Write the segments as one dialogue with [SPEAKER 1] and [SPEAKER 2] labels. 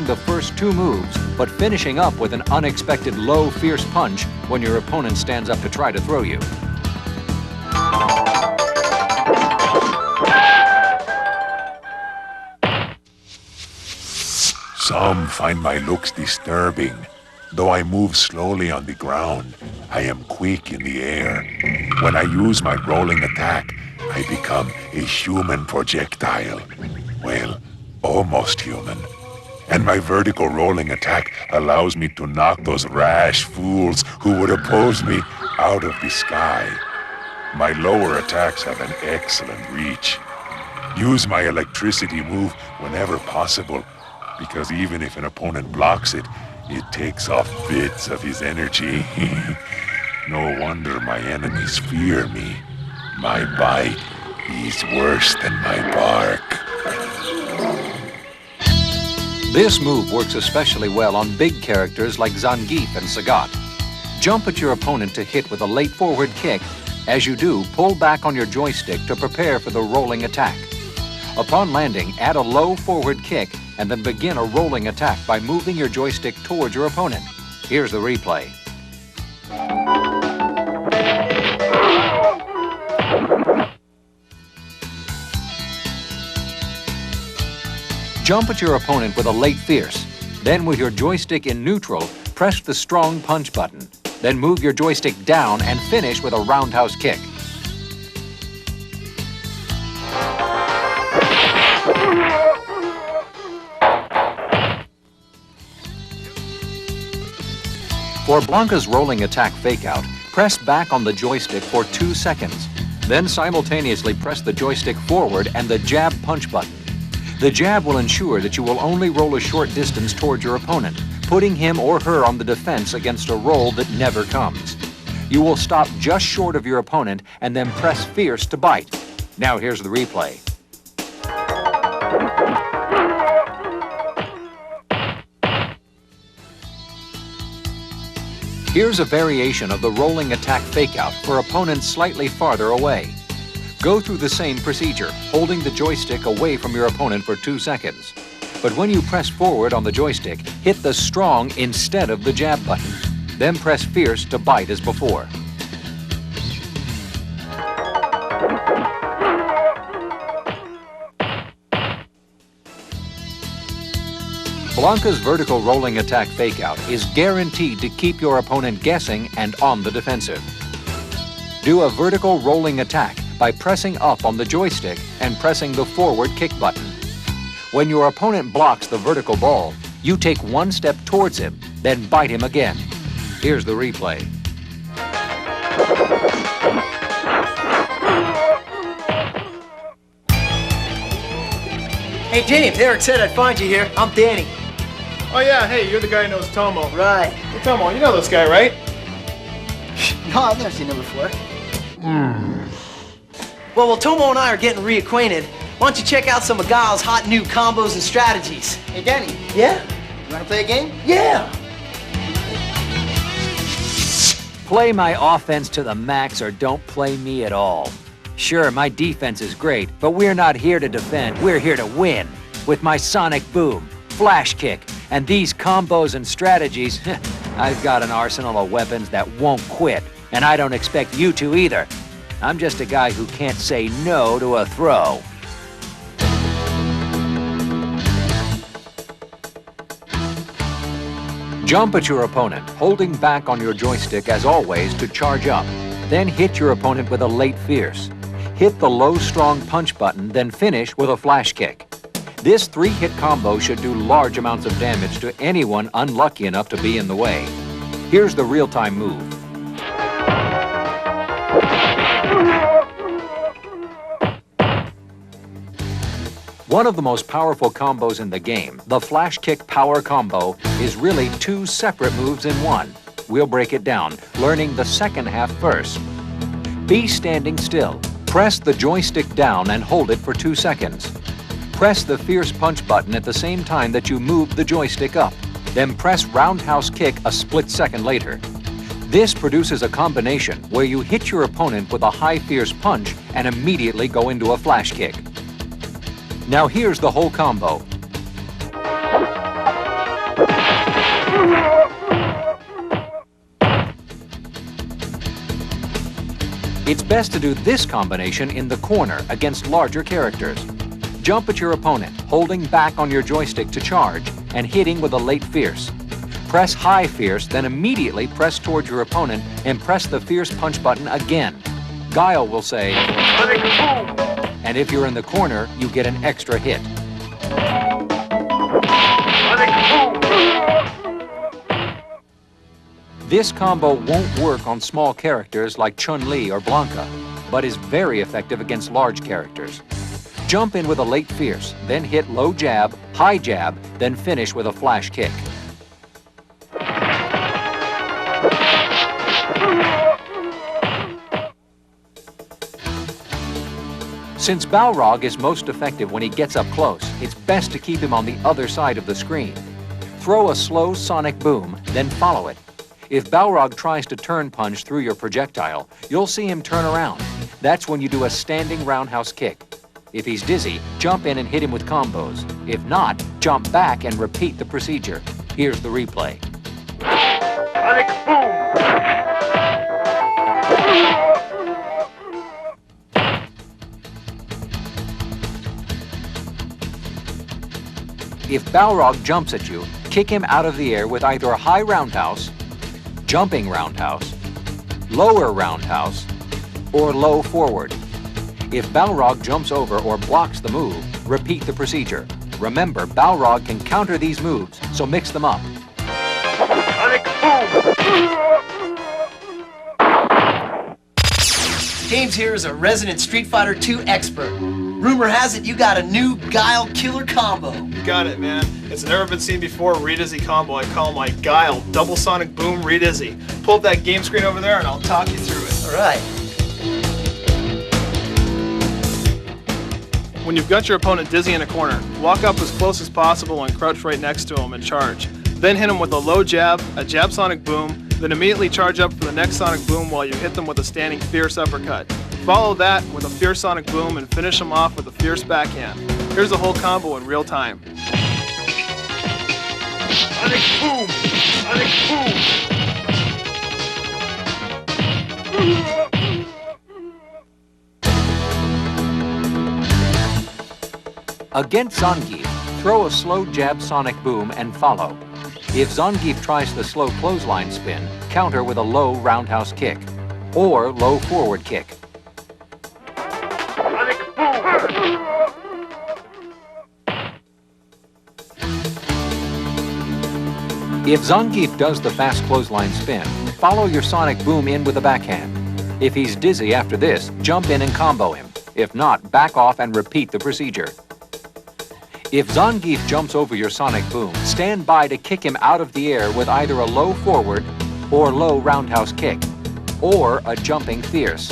[SPEAKER 1] the first two moves, but finishing up with an unexpected low, fierce punch when your opponent stands up to try to throw you.
[SPEAKER 2] Some find my looks disturbing. Though I move slowly on the ground, I am quick in the air. When I use my rolling attack, I become a human projectile. Well, almost human. And my vertical rolling attack allows me to knock those rash fools who would oppose me out of the sky. My lower attacks have an excellent reach. Use my electricity move whenever possible, because even if an opponent blocks it, it takes off bits of his energy. No wonder my enemies fear me. My bite is worse than my bark.
[SPEAKER 1] This move works especially well on big characters like Zangief and Sagat. Jump at your opponent to hit with a late forward kick. As you do, pull back on your joystick to prepare for the rolling attack. Upon landing, add a low forward kick and then begin a rolling attack by moving your joystick towards your opponent. Here's the replay. Jump at your opponent with a late fierce. Then with your joystick in neutral, press the strong punch button. Then move your joystick down and finish with a roundhouse kick. For Blanca's rolling attack Fakeout, press back on the joystick for 2 seconds. Then simultaneously press the joystick forward and the jab punch button. The jab will ensure that you will only roll a short distance towards your opponent, putting him or her on the defense against a roll that never comes. You will stop just short of your opponent and then press fierce to bite. Now here's the replay. Here's a variation of the rolling attack Fakeout for opponents slightly farther away. Go through the same procedure, holding the joystick away from your opponent for 2 seconds. But when you press forward on the joystick, hit the strong instead of the jab button. Then press fierce to bite as before. Blanca's vertical rolling attack Fakeout is guaranteed to keep your opponent guessing and on the defensive. Do a vertical rolling attack by pressing up on the joystick and pressing the forward kick button. When your opponent blocks the vertical ball, you take 1 step towards him, then bite him again. Here's the replay.
[SPEAKER 3] Hey James, Eric said I'd find you here. I'm Danny.
[SPEAKER 4] Oh yeah, hey, you're the guy who knows Tomo.
[SPEAKER 3] Right.
[SPEAKER 4] Hey Tomo, you know this guy, right?
[SPEAKER 3] No, I've never seen him before. Well, Tomo and I are getting reacquainted. Why don't you check out some of Gal's hot new combos and strategies?
[SPEAKER 5] Hey, Danny.
[SPEAKER 3] Yeah?
[SPEAKER 5] You wanna play a game?
[SPEAKER 3] Yeah!
[SPEAKER 6] Play my offense to the max or don't play me at all. Sure, my defense is great, but we're not here to defend, we're here to win. With my sonic boom, flash kick, and these combos and strategies, I've got an arsenal of weapons that won't quit, and I don't expect you to either. I'm just a guy who can't say no to a throw.
[SPEAKER 1] Jump at your opponent, holding back on your joystick as always to charge up. Then hit your opponent with a late fierce. Hit the low strong punch button, then finish with a flash kick. This 3-hit combo should do large amounts of damage to anyone unlucky enough to be in the way. Here's the real-time move. One of the most powerful combos in the game, the flash kick power combo, is really 2 separate moves in one. We'll break it down, learning the second half first. Be standing still. Press the joystick down and hold it for 2 seconds. Press the fierce punch button at the same time that you move the joystick up. Then press roundhouse kick a split second later. This produces a combination where you hit your opponent with a high fierce punch and immediately go into a flash kick. Now here's the whole combo. It's best to do this combination in the corner against larger characters. Jump at your opponent, holding back on your joystick to charge, and hitting with a late fierce. Press high fierce, then immediately press towards your opponent and press the fierce punch button again. Guile will say, and if you're in the corner, you get an extra hit. This combo won't work on small characters like Chun-Li or Blanca, but is very effective against large characters. Jump in with a late fierce, then hit low jab, high jab, then finish with a flash kick. Since Balrog is most effective when he gets up close, it's best to keep him on the other side of the screen. Throw a slow sonic boom, then follow it. If Balrog tries to turn punch through your projectile, you'll see him turn around. That's when you do a standing roundhouse kick. If he's dizzy, jump in and hit him with combos. If not, jump back and repeat the procedure. Here's the replay. If Balrog jumps at you, kick him out of the air with either a high roundhouse, jumping roundhouse, lower roundhouse, or low forward. If Balrog jumps over or blocks the move, repeat the procedure. Remember, Balrog can counter these moves, so mix them up.
[SPEAKER 3] James here is a resident Street Fighter II expert. Rumor has it you got a new Guile killer combo.
[SPEAKER 4] You got it, man. It's never been seen before re-dizzy combo. I call my Guile double sonic boom re-dizzy. Pull up that game screen over there and I'll talk you through it.
[SPEAKER 3] All right.
[SPEAKER 4] When you've got your opponent dizzy in a corner, walk up as close as possible and crouch right next to him and charge. Then hit him with a low jab, a jab sonic boom, then immediately charge up for the next sonic boom while you hit them with a standing fierce uppercut. Follow that with a fierce sonic boom and finish them off with a fierce backhand. Here's the whole combo in real time. Sonic boom! Sonic boom!
[SPEAKER 1] Against Zangief, throw a slow jab sonic boom and follow. If Zangief tries the slow clothesline spin, counter with a low roundhouse kick or low forward kick. If Zangief does the fast clothesline spin, follow your sonic boom in with a backhand. If he's dizzy after this, jump in and combo him. If not, back off and repeat the procedure. If Zangief jumps over your sonic boom, stand by to kick him out of the air with either a low forward or low roundhouse kick, or a jumping fierce.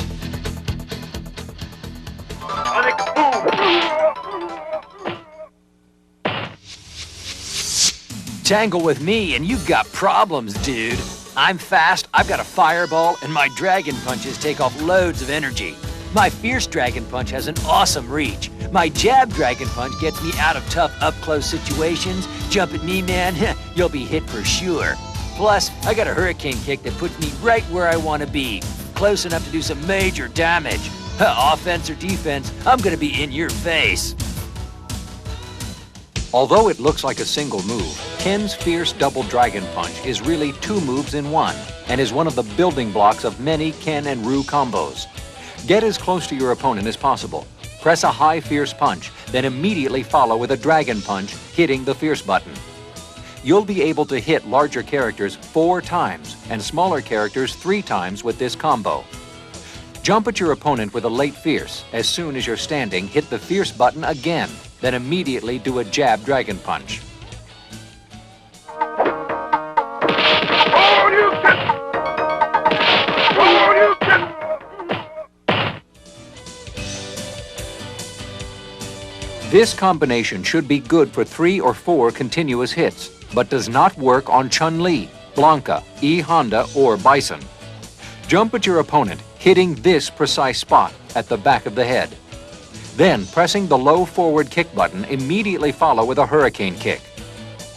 [SPEAKER 6] Tangle with me and you've got problems, dude. I'm fast, I've got a fireball, and my dragon punches take off loads of energy. My fierce dragon punch has an awesome reach. My jab dragon punch gets me out of tough up-close situations. Jump at me, man, you'll be hit for sure. Plus, I got a hurricane kick that puts me right where I want to be, close enough to do some major damage. Offense or defense, I'm gonna be in your face.
[SPEAKER 1] Although it looks like a single move, Ken's fierce double dragon punch is really two moves in one and is one of the building blocks of many Ken and Ryu combos. Get as close to your opponent as possible. Press a high fierce punch, then immediately follow with a dragon punch, hitting the fierce button. You'll be able to hit larger characters 4 times and smaller characters 3 times with this combo. Jump at your opponent with a late fierce. As soon as you're standing, hit the fierce button again, then immediately do a jab dragon punch. This combination should be good for 3 or 4 continuous hits, but does not work on Chun-Li, Blanca, E. Honda, or Bison. Jump at your opponent, hitting this precise spot at the back of the head. Then, pressing the low forward kick button, immediately follow with a hurricane kick.